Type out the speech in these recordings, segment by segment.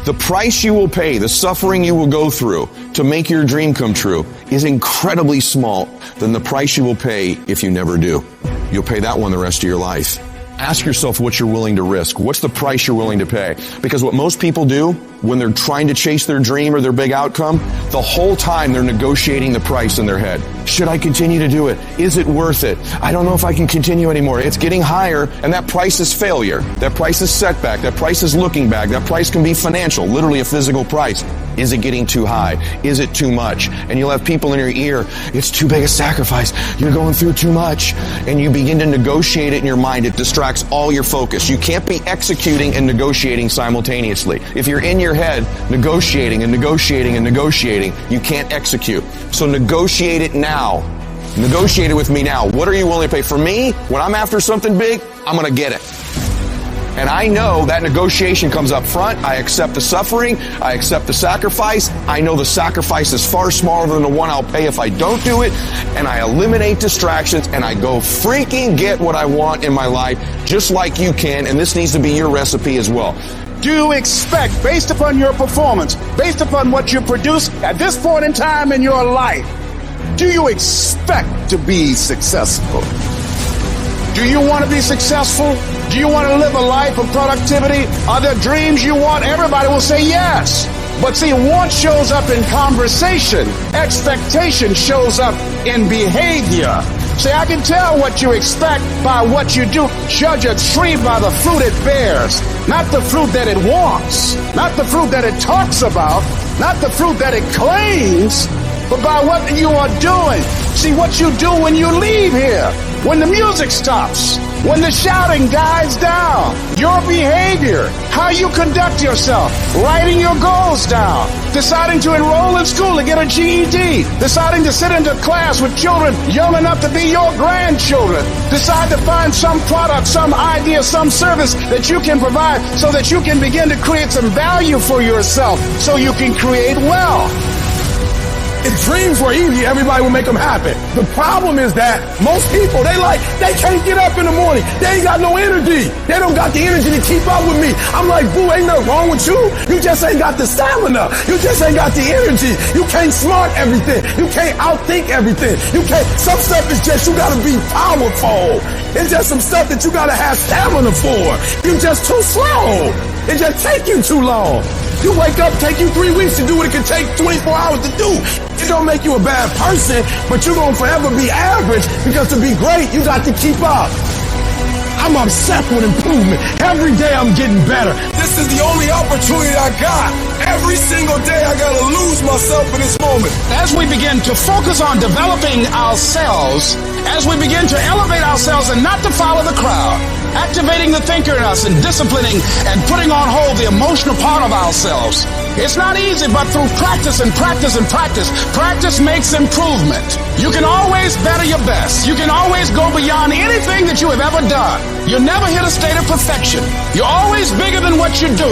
The price you will pay, the suffering you will go through to make your dream come true is incredibly small than the price you will pay if you never do. You'll pay that one the rest of your life. Ask yourself what you're willing to risk. What's the price you're willing to pay? Because what most people do when they're trying to chase their dream or their big outcome, the whole time they're negotiating the price in their head. Should I continue to do it? Is it worth it? I don't know if I can continue anymore. It's getting higher, and that price is failure. That price is setback. That price is looking back. That price can be financial, literally a physical price. Is it getting too high? Is it too much? And you'll have people in your ear, it's too big a sacrifice. You're going through too much. And you begin to negotiate it in your mind. It distracts all your focus. You can't be executing and negotiating simultaneously. If you're in your head negotiating and negotiating and negotiating, you can't execute. So negotiate it now. Negotiate it with me now. What are you willing to pay? For me, when I'm after something big, I'm going to get it. And I know that negotiation comes up front. I accept the suffering. I accept the sacrifice. I know the sacrifice is far smaller than the one I'll pay if I don't do it. And I eliminate distractions and I go freaking get what I want in my life, just like you can. And this needs to be your recipe as well. Do you expect, based upon your performance, based upon what you produce at this point in time in your life, do you expect to be successful? Do you want to be successful? Do you want to live a life of productivity? Are there dreams you want? Everybody will say yes. But see, want shows up in conversation. Expectation shows up in behavior. See, I can tell what you expect by what you do. Judge a tree by the fruit it bears, not the fruit that it wants, not the fruit that it talks about, not the fruit that it claims, but by what you are doing. See, what you do when you leave here, when the music stops, when the shouting dies down, your behavior, how you conduct yourself, writing your goals down, deciding to enroll in school to get a GED, deciding to sit into class with children young enough to be your grandchildren, decide to find some product, some idea, some service that you can provide so that you can begin to create some value for yourself so you can create wealth. If dreams were easy, everybody would make them happen. The problem is that most people, they can't get up in the morning. They ain't got no energy. They don't got the energy to keep up with me. I'm like, boo, ain't nothing wrong with you. You just ain't got the stamina. You just ain't got the energy. You can't smart everything. You can't outthink everything. Some stuff is just, you gotta be powerful. It's just some stuff that you gotta have stamina for. You just too slow. It just take you too long. You wake up, take you 3 weeks to do what it can take 24 hours to do. It don't make you a bad person, but you're gonna forever be average because to be great, you got to keep up. I'm obsessed with improvement. Every day I'm getting better. This is the only opportunity I got. Every single day I gotta lose myself in this moment. As we begin to focus on developing ourselves, as we begin to elevate ourselves and not to follow the crowd, activating the thinker in us and disciplining and putting on hold the emotional part of ourselves. It's not easy, but through practice and practice and practice, practice makes improvement. You can always better your best. You can always go beyond anything that you have ever done. You'll never hit a state of perfection. You're always bigger than what you do.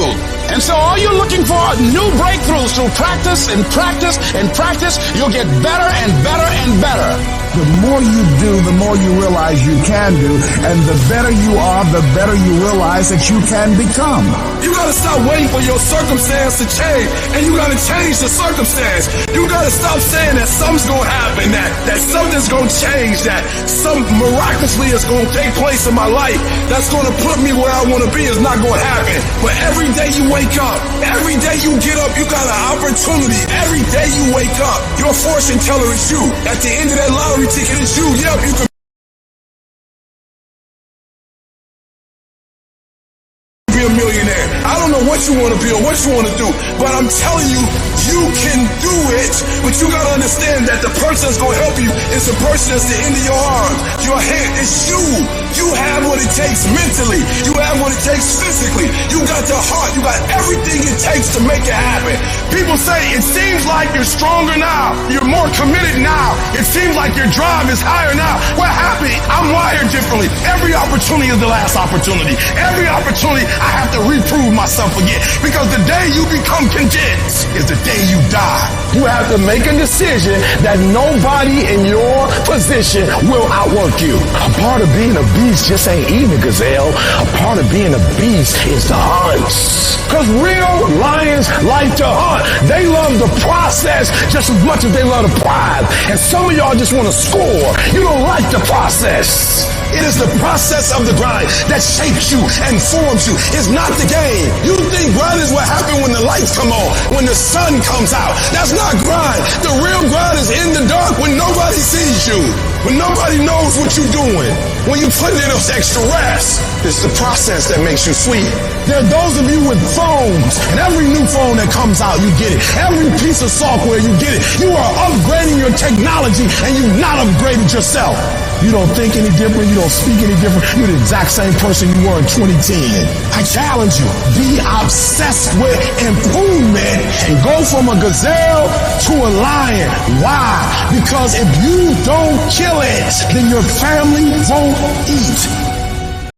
And so all you're looking for are new breakthroughs through practice and practice and practice. You'll get better and better and better. The more you do, the more you realize you can do. And the better you are, the better you realize that you can become. You gotta stop waiting for your circumstance to change, and you gotta change the circumstance. You gotta stop saying that something's gonna happen, that something's gonna change, that some miraculously is gonna take place in my life that's gonna put me where I wanna be is not gonna happen. But every day you wake up, every day you get up, you got an opportunity. Every day you wake up, your fortune teller is you. At the end of that lottery ticket is you. Yep, you can be a millionaire. I don't know what you want to be or what you want to do, but I'm telling you, you can do it. But you got to understand that the person that's going to help you is the person that's the end of your arms. Your hand is you. You have what it takes mentally. You have what it takes physically. You got the heart. You got everything it takes to make it happen. People say it seems like you're stronger now. You're more committed now. It seems like your drive is higher now. Well, happy. I'm wired differently. Every opportunity is the last opportunity. Every opportunity I have to reprove myself again. Because the day you become content is the day you die. You have to make a decision that nobody in your position will outwork you. A part of being a beast just ain't eating a gazelle. A part of being a beast is the hunt. Because real lions lions like to hunt. They love the process just as much as they love the prize. And some of y'all just want to score. You don't like the process. It is the process of the grind that shapes you and forms you. It's not the game. You think grind is what happens when the lights come on, when the sun comes out. That's not grind. The real grind is in the dark when nobody sees you, when nobody knows what you're doing, when you put in those extra reps. It's the process that makes you sweet. There are those of you with phones, and every new phone that comes out, you get it. Every piece of software, you get it. You are upgrading your technology, and you've not upgraded yourself. You don't think any different. You don't speak any different. You're the exact same person you were in 2010. I challenge you, be obsessed with improvement and go from a gazelle to a lion. Why? Because if you don't kill it, then your family won't eat.